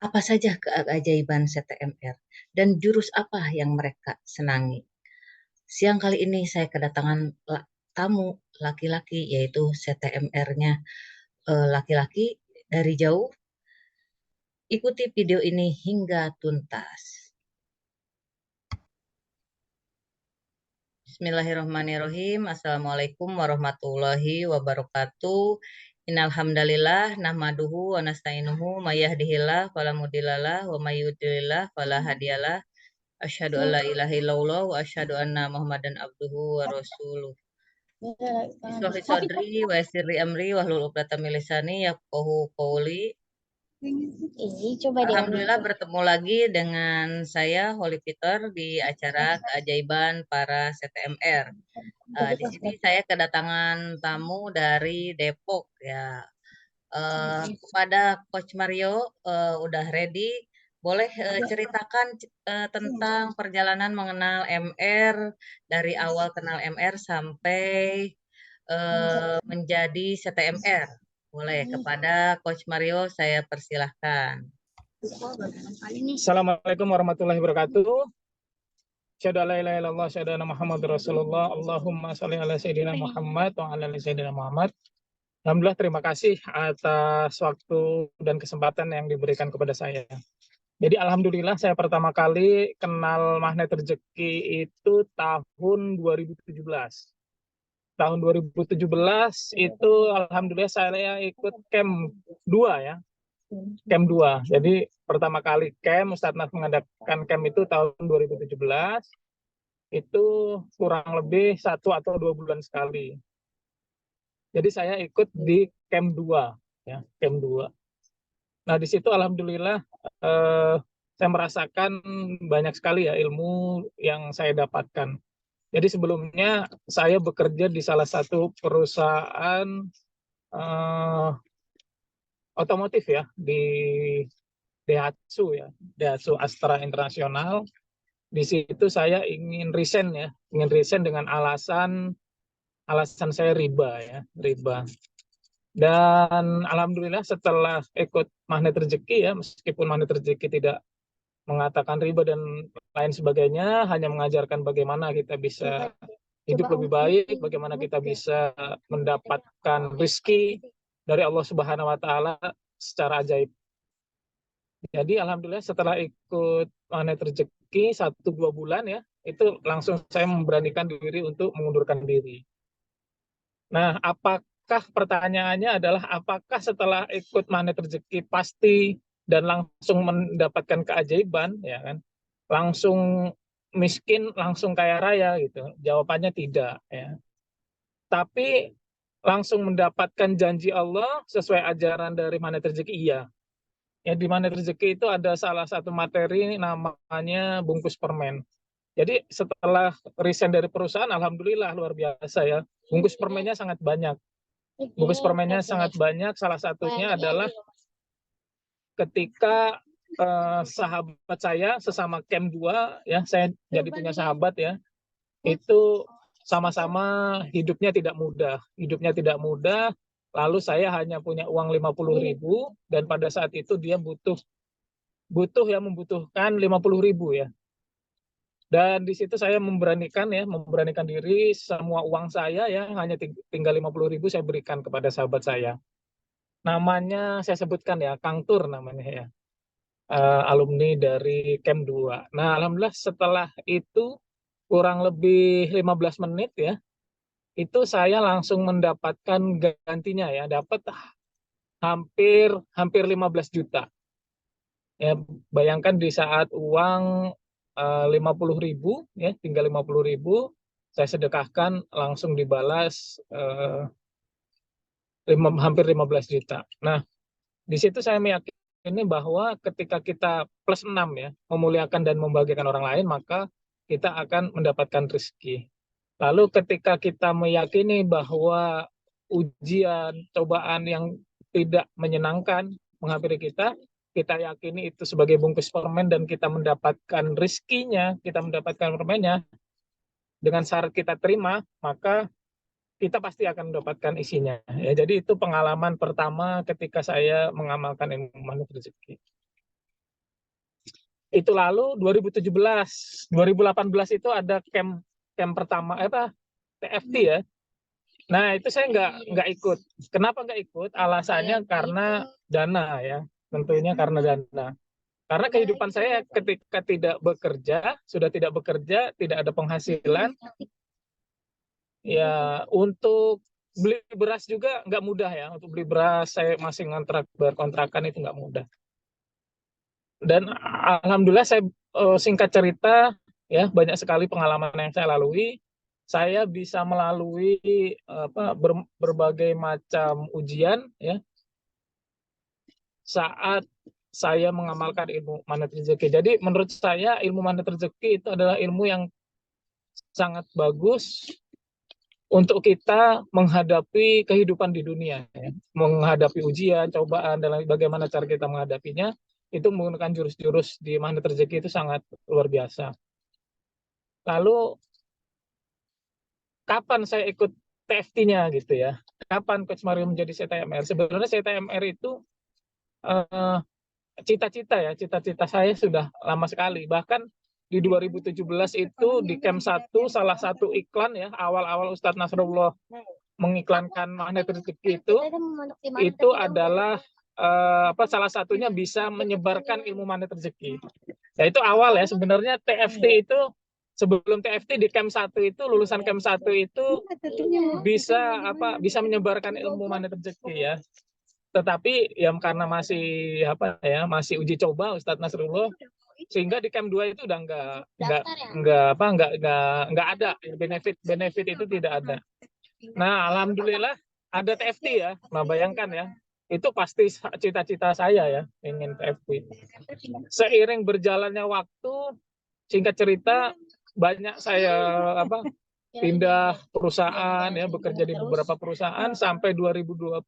Apa saja keajaiban CTMR dan jurus apa yang mereka senangi? Siang kali ini saya kedatangan tamu laki-laki, yaitu CTMR-nya laki-laki dari jauh. Ikuti video ini hingga tuntas. Bismillahirrahmanirrahim. Assalamualaikum warahmatullahi wabarakatuh. Innalhamdalillah nahmaduhu wa nasta'inuhu may yahdihillah fala mudhillalah wa may yudhlilillah fala hadiyalah. Asyhadu an la ilaha illallah wa asyhadu anna Muhammadan abduhu wa rasuluh. Bismillah sadri wa yassirli amri wahlul 'uqdatam min lisani yafqahu qawli. Coba deh. Alhamdulillah bertemu lagi dengan saya Holy Peter di acara keajaiban para CTMR. Di sini saya kedatangan tamu dari Depok ya. Kepada Coach Mario, udah ready. Boleh ceritakan tentang perjalanan mengenal MR dari awal kenal MR sampai menjadi CTMR. Boleh, kepada Coach Mario saya persilahkan. Assalamualaikum warahmatullahi wabarakatuh. Asyhadu an la ilaha illallah, asyhadu anna Muhammadar Rasulullah. Allahumma shalli ala sayyidina Muhammad wa ala ali sayyidina Muhammad. Alhamdulillah, terima kasih atas waktu dan kesempatan yang diberikan kepada saya. Jadi alhamdulillah saya pertama kali kenal Magnet Rezeki itu tahun 2017. Tahun 2017 itu alhamdulillah saya ikut camp 2 ya. Camp 2. Jadi pertama kali camp, Ustadz Nas mengadakan camp itu tahun 2017. Itu kurang lebih 1 atau 2 bulan sekali. Jadi saya ikut di camp 2 ya, camp 2. Nah, di situ alhamdulillah saya merasakan banyak sekali ya ilmu yang saya dapatkan. Jadi sebelumnya saya bekerja di salah satu perusahaan otomotif ya, di Daihatsu ya, Daihatsu Astra Internasional. Di situ saya ingin resign ya, dengan alasan saya riba ya, riba. Dan alhamdulillah setelah ikut Magnet Rezeki ya, meskipun Magnet Rezeki tidak mengatakan riba dan lain sebagainya, hanya mengajarkan bagaimana kita bisa hidup lebih baik, bagaimana kita bisa mendapatkan rezeki dari Allah Subhanahu wa taala secara ajaib. Jadi alhamdulillah setelah ikut Magnet Rezeki 1-2 bulan ya, itu langsung saya memberanikan diri untuk mengundurkan diri. Nah, pertanyaannya adalah apakah setelah ikut Magnet Rezeki pasti dan langsung mendapatkan keajaiban ya kan? Langsung miskin, langsung kaya raya gitu. Jawabannya tidak ya. Tapi langsung mendapatkan janji Allah sesuai ajaran dari Magnet Rezeki iya. Ya, di Magnet Rezeki itu ada salah satu materi namanya bungkus permen. Jadi setelah resign dari perusahaan, alhamdulillah luar biasa ya. Bungkus permennya sangat banyak. Bungkus permennya sangat banyak. Salah satunya adalah ketika sahabat saya sesama camp 2 ya, saya jadi punya sahabat ya. Itu sama-sama hidupnya tidak mudah. Lalu saya hanya punya uang 50.000 dan pada saat itu dia membutuhkan 50.000 ya. Dan di situ saya memberanikan diri, semua uang saya ya hanya tinggal 50.000 saya berikan kepada sahabat saya. Namanya saya sebutkan ya, Kang Tur namanya ya. Alumni dari Camp 2. Nah, alhamdulillah setelah itu kurang lebih 15 menit ya, itu saya langsung mendapatkan gantinya ya, dapat hampir 15 juta. Ya, bayangkan di saat uang 50.000 ya, tinggal 50.000 saya sedekahkan langsung dibalas hampir 15 juta. Nah, di situ saya meyakini bahwa ketika kita plus 6 ya, memuliakan dan membahagiakan orang lain, maka kita akan mendapatkan rezeki. Lalu ketika kita meyakini bahwa ujian, cobaan yang tidak menyenangkan menghampiri kita yakini itu sebagai bungkus permen dan kita mendapatkan rezekinya, kita mendapatkan permennya, dengan syarat kita terima, maka kita pasti akan mendapatkan isinya. Ya, jadi itu pengalaman pertama ketika saya mengamalkan ilmu Magnet Rezeki. Itu lalu 2017, 2018 itu ada camp pertama TFT ya. Nah itu saya nggak ikut. Kenapa nggak ikut? Alasannya karena dana ya, tentunya karena dana. Karena kehidupan saya ketika sudah tidak bekerja, tidak ada penghasilan, ya untuk beli beras juga nggak mudah ya. Untuk beli beras saya masih berkontrakan itu nggak mudah. Dan alhamdulillah saya singkat cerita ya banyak sekali pengalaman yang saya lalui. Saya bisa melalui berbagai macam ujian ya saat saya mengamalkan ilmu magnet rezeki. Jadi menurut saya ilmu magnet rezeki itu adalah ilmu yang sangat bagus untuk kita menghadapi kehidupan di dunia, ya. Menghadapi ujian, cobaan, dan bagaimana cara kita menghadapinya, itu menggunakan jurus-jurus di magnet rezeki itu sangat luar biasa. Lalu, kapan saya ikut TFT-nya gitu ya? Kapan Coach Mario menjadi CTMR? Sebenarnya CTMR itu cita-cita saya sudah lama sekali. Bahkan di 2017 itu di camp 1 salah satu iklan ya awal-awal Ustadz Nasrullah mengiklankan magnet rezeki itu adalah salah satunya bisa menyebarkan ilmu magnet rezeki. Ya itu awal ya sebenarnya TFT itu sebelum TFT di camp 1 itu lulusan camp 1 itu bisa menyebarkan ilmu magnet rezeki ya. Tetapi ya karena masih masih uji coba Ustadz Nasrullah sehingga di camp 2 itu udah nggak ada benefit itu tidak ada. Nah, alhamdulillah ada TFT ya. Nah, bayangkan ya. Itu pasti cita-cita saya ya, ingin TFT. Seiring berjalannya waktu, singkat cerita banyak saya pindah perusahaan ya, bekerja di beberapa perusahaan sampai 2020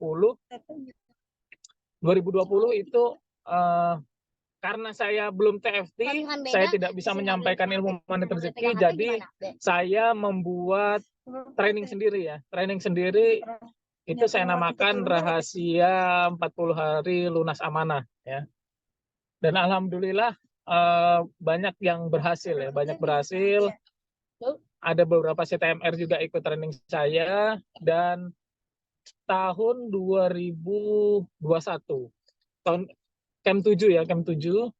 itu karena saya belum TFT, saya tidak bisa menyampaikan ilmu magnet rezeki, jadi saya membuat training sendiri ya. Training sendiri itu saya namakan rahasia 40 hari lunas amanah ya. Dan alhamdulillah banyak yang berhasil ya, banyak berhasil. Ada beberapa CTMR juga ikut training saya dan tahun 2021 tahun camp 7 ya, camp 7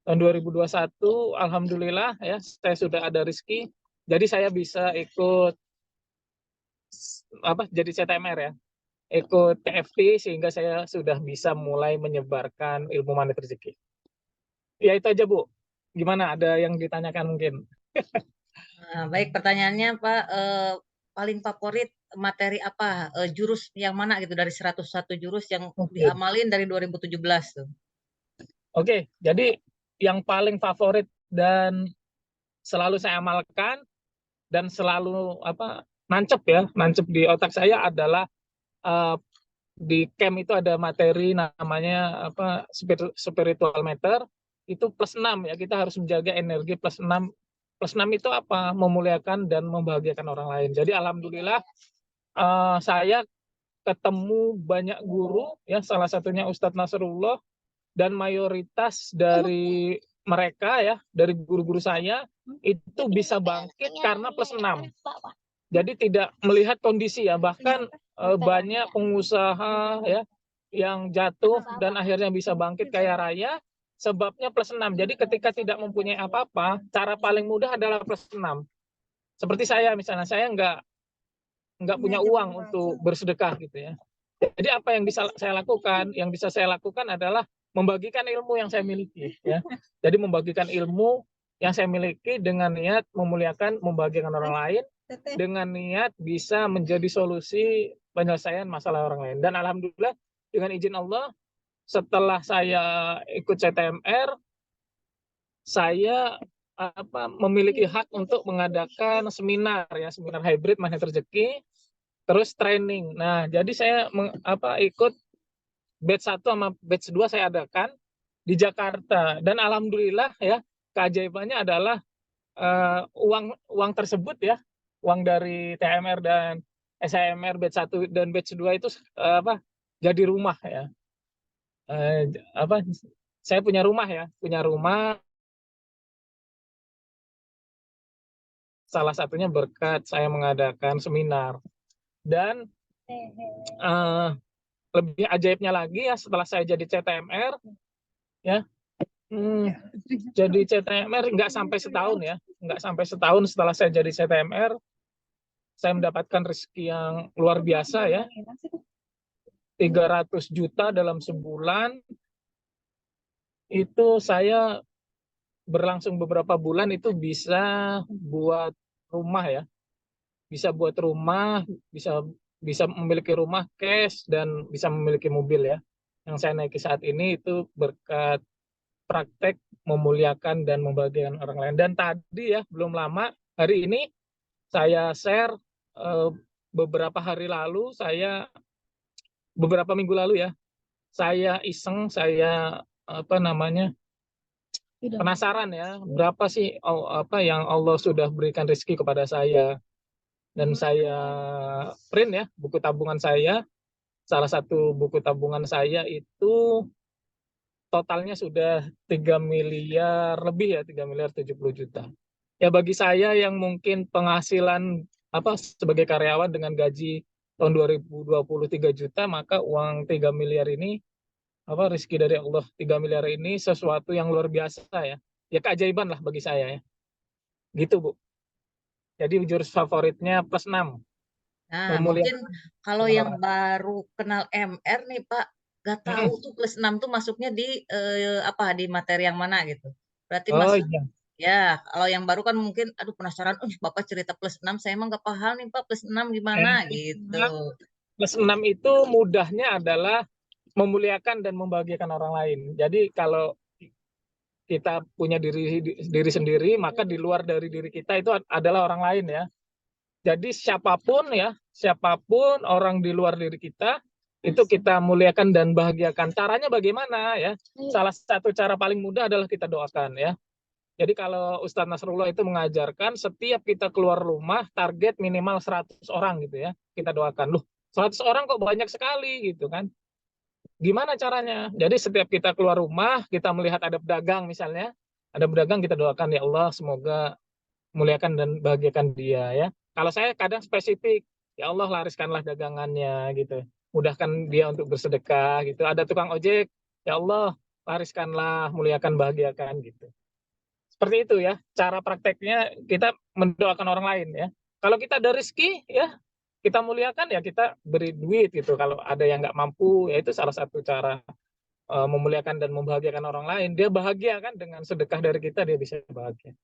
tahun 2021 alhamdulillah ya saya sudah ada rezeki. Jadi saya bisa ikut jadi CTMR ya. Ikut TFT sehingga saya sudah bisa mulai menyebarkan ilmu magnet rezeki. Ya itu aja Bu. Gimana, ada yang ditanyakan mungkin? Baik, pertanyaannya Pak, paling favorit materi apa, jurus yang mana gitu dari 101 jurus yang diamalin dari 2017 tuh? Oke, jadi yang paling favorit dan selalu saya amalkan dan selalu nancep di otak saya adalah di camp itu ada materi namanya spiritual meter itu +6 ya, kita harus menjaga energi +6. +6 itu apa? Memuliakan dan membahagiakan orang lain. Jadi alhamdulillah saya ketemu banyak guru ya, salah satunya Ustadz Nasrullah, dan mayoritas dari mereka ya, dari guru-guru saya itu bisa bangkit karena +6. Jadi tidak melihat kondisi ya, bahkan banyak pengusaha ya yang jatuh dan akhirnya bisa bangkit kaya raya sebabnya +6. Jadi ketika tidak mempunyai apa-apa, cara paling mudah adalah +6. Seperti saya misalnya, saya nggak punya uang untuk bersedekah gitu ya. Jadi apa yang bisa saya lakukan? Yang bisa saya lakukan adalah membagikan ilmu yang saya miliki ya. Jadi membagikan ilmu yang saya miliki dengan niat memuliakan, membagikan orang lain, dengan niat bisa menjadi solusi penyelesaian masalah orang lain. Dan alhamdulillah dengan izin Allah, setelah saya ikut CTMR, saya memiliki hak untuk mengadakan seminar ya, seminar hybrid magnet rezeki, terus training. Nah, jadi saya ikut batch 1 sama batch 2 saya adakan di Jakarta, dan alhamdulillah ya, keajaibannya adalah uang tersebut ya, uang dari TMR dan SMR batch 1 dan batch 2 itu jadi rumah ya. Saya punya rumah ya, salah satunya berkat saya mengadakan seminar. Dan lebih ajaibnya lagi ya, setelah saya jadi CTMR ya, jadi CTMR nggak sampai setahun ya, nggak sampai setahun setelah saya jadi CTMR, saya mendapatkan rezeki yang luar biasa ya, 300 juta dalam sebulan. Itu saya berlangsung beberapa bulan itu bisa buat rumah ya, bisa buat rumah, bisa bisa memiliki rumah cash dan bisa memiliki mobil ya. Yang saya naiki saat ini itu berkat praktek memuliakan dan membahagiakan orang lain. Dan tadi ya, belum lama, hari ini saya share beberapa minggu lalu ya, saya iseng, saya penasaran ya, berapa sih apa yang Allah sudah berikan rezeki kepada saya. Dan saya print ya buku tabungan saya. Salah satu buku tabungan saya itu totalnya sudah 3 miliar lebih ya, 3 miliar 70 juta. Ya bagi saya yang mungkin penghasilan sebagai karyawan dengan gaji tahun 2020 3 juta, maka uang 3 miliar ini rezeki dari Allah 3 miliar ini sesuatu yang luar biasa ya. Ya keajaiban lah bagi saya ya. Gitu, Bu. Jadi jurus favoritnya plus 6. Nah, mungkin kalau yang baru kenal MR nih Pak, nggak tahu tuh plus 6 tuh masuknya di di materi yang mana gitu. Berarti masuk iya. ya, kalau yang baru kan mungkin aduh penasaran, Bapak cerita plus 6 saya emang nggak paham nih Pak plus 6 gimana gitu. Plus 6 itu mudahnya adalah memuliakan dan membahagiakan orang lain. Jadi kalau kita punya diri sendiri, maka di luar dari diri kita itu adalah orang lain ya. Jadi siapapun orang di luar diri kita itu kita muliakan dan bahagiakan. Caranya bagaimana ya? Salah satu cara paling mudah adalah kita doakan ya. Jadi kalau Ustadz Nasrullah itu mengajarkan setiap kita keluar rumah target minimal 100 orang gitu ya. Kita doakan. 100 orang kok banyak sekali gitu kan. Gimana caranya? Jadi setiap kita keluar rumah, kita melihat ada pedagang misalnya, ada pedagang kita doakan ya Allah semoga muliakan dan bahagiakan dia ya. Kalau saya kadang spesifik, ya Allah lariskanlah dagangannya gitu. Mudahkan dia untuk bersedekah gitu. Ada tukang ojek, ya Allah lariskanlah, muliakan, bahagiakan gitu. Seperti itu ya, cara prakteknya kita mendoakan orang lain ya. Kalau kita ada rezeki ya, kita muliakan ya kita beri duit gitu. Kalau ada yang nggak mampu, ya itu salah satu cara memuliakan dan membahagiakan orang lain. Dia bahagia kan dengan sedekah dari kita, dia bisa bahagia.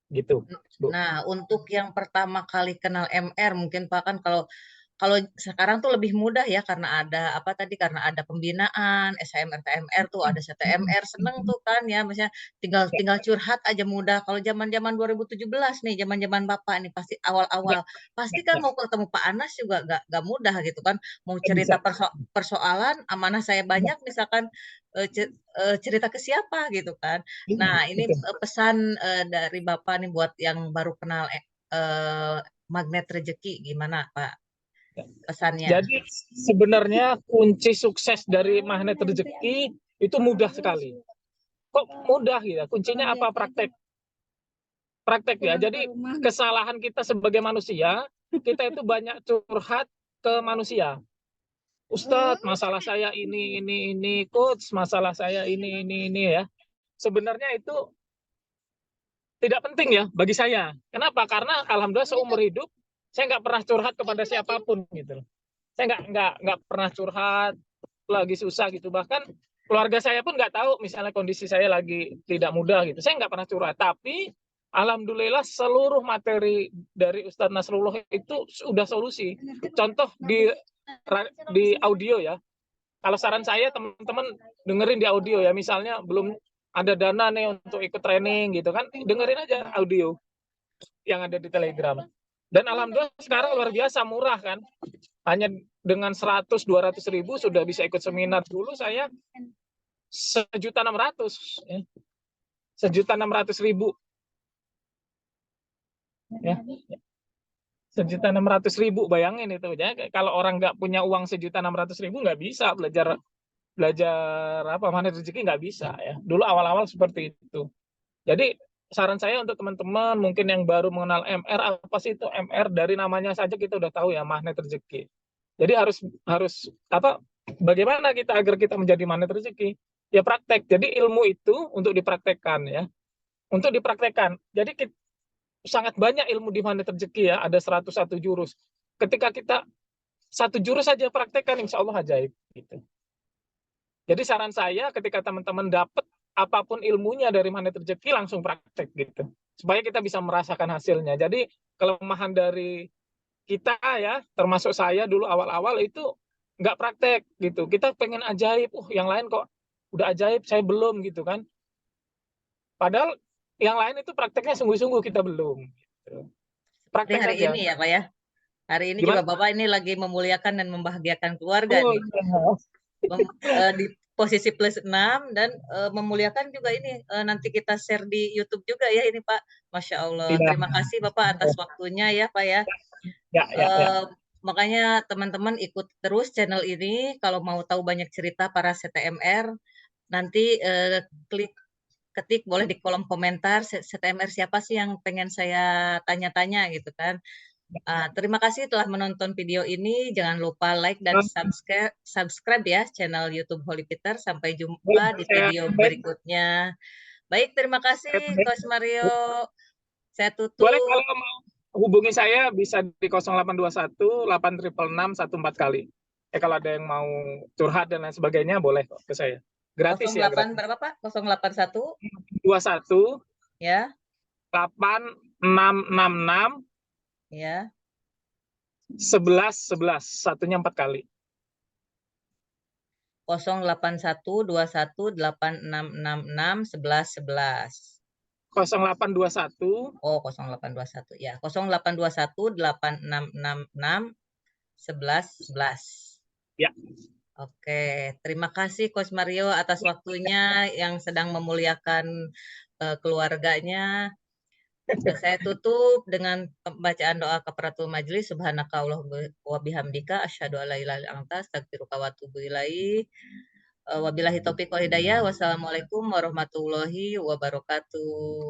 Gitu, Bu. Nah, untuk yang pertama kali kenal MR mungkin Pak kan kalau sekarang tuh lebih mudah ya karena ada karena ada pembinaan SHMR TMR tuh ada CTMR seneng tuh kan ya misalnya tinggal curhat aja mudah. Kalau zaman-zaman 2017 nih zaman-zaman Bapak nih pasti awal-awal pasti kan mau ketemu Pak Anas juga nggak mudah gitu kan mau cerita persoalan amanah saya banyak misalkan cerita ke siapa gitu kan. Nah, ini pesan dari Bapak nih buat yang baru kenal magnet rezeki gimana Pak? Pesannya. Jadi sebenarnya kunci sukses dari magnet rezeki itu mudah sekali. Kok mudah gitu? Kuncinya apa? Praktek ya. Jadi kesalahan kita sebagai manusia, kita itu banyak curhat ke manusia. Ustadz, masalah saya ini, coach, masalah saya ini ya. Sebenarnya itu tidak penting ya bagi saya. Kenapa? Karena alhamdulillah seumur hidup saya nggak pernah curhat kepada siapapun gitu. Saya nggak pernah curhat lagi susah gitu. Bahkan keluarga saya pun nggak tahu misalnya kondisi saya lagi tidak mudah gitu. Saya nggak pernah curhat. Tapi alhamdulillah seluruh materi dari Ustadz Nasrullah itu sudah solusi. Contoh di audio ya. Kalau saran saya teman-teman dengerin di audio ya. Misalnya belum ada dana nih untuk ikut training gitu kan, dengerin aja audio yang ada di Telegram. Dan alhamdulillah sekarang luar biasa murah kan. Hanya dengan 100-200 ribu sudah bisa ikut seminar. Dulu saya 1.600.000 ya. 1.600.000 ya. 1.600.000 bayangin itu ya. Kalau orang nggak punya uang 1.600.000 nggak bisa belajar magnet rezeki, nggak bisa ya. Dulu awal-awal seperti itu. Jadi saran saya untuk teman-teman mungkin yang baru mengenal MR, apa sih itu MR? Dari namanya saja kita udah tahu ya, magnet rezeki. Jadi harus apa? Bagaimana kita agar kita menjadi magnet rezeki? Ya praktek. Jadi ilmu itu untuk dipraktekkan ya. Untuk dipraktekkan. Jadi sangat banyak ilmu di magnet rezeki ya, ada 101 jurus. Ketika kita satu jurus saja praktekkan, insya Allah ajaib gitu. Jadi saran saya ketika teman-teman dapat apapun ilmunya dari magnet rezeki, langsung praktek gitu. Supaya kita bisa merasakan hasilnya. Jadi kelemahan dari kita ya, termasuk saya dulu awal-awal itu nggak praktek gitu. Kita pengen ajaib, yang lain kok udah ajaib, saya belum gitu kan. Padahal yang lain itu prakteknya sungguh-sungguh, kita belum. Gitu. Seperti Praktek hari saja. ini ya Pak ya. Hari ini juga Gimana? Bapak ini lagi memuliakan dan membahagiakan keluarga Oh nih. iya. Di posisi +6 dan memuliakan juga ini nanti kita share di YouTube juga ya ini Pak. Masya Allah. Iya. Terima kasih Bapak atas waktunya ya Pak ya. Ya. Makanya teman-teman ikut terus channel ini kalau mau tahu banyak cerita para CTMR nanti ketik boleh di kolom komentar CTMR siapa sih yang pengen saya tanya-tanya gitu kan. Terima kasih telah menonton video ini. Jangan lupa like dan subscribe ya channel YouTube Holy Peter. Sampai jumpa di video berikutnya. Baik, terima kasih Coach Mario. Saya Boleh tutup. kalau mau hubungi saya bisa di 0821 866 14 kali. Kalau ada yang mau curhat dan lain sebagainya boleh kok ke saya. Gratis ya, 08 gratis. berapa Pak? 081 21 ya. 8666 Ya. 11 satunya 4 kali. 0812186661111. 0821 Oh, 0821 ya. 082186661111. ya. Oke, terima kasih Coach Mario atas waktunya yang sedang memuliakan keluarganya. Saya tutup dengan pembacaan doa kafaratul majelis. Subhanaka wa bihamdika asyhadu alla ilaha illa anta astaghfiruka wa atubu ilaik. Wabillahi taufiq wal hidayah. Wassalamualaikum warahmatullahi wabarakatuh.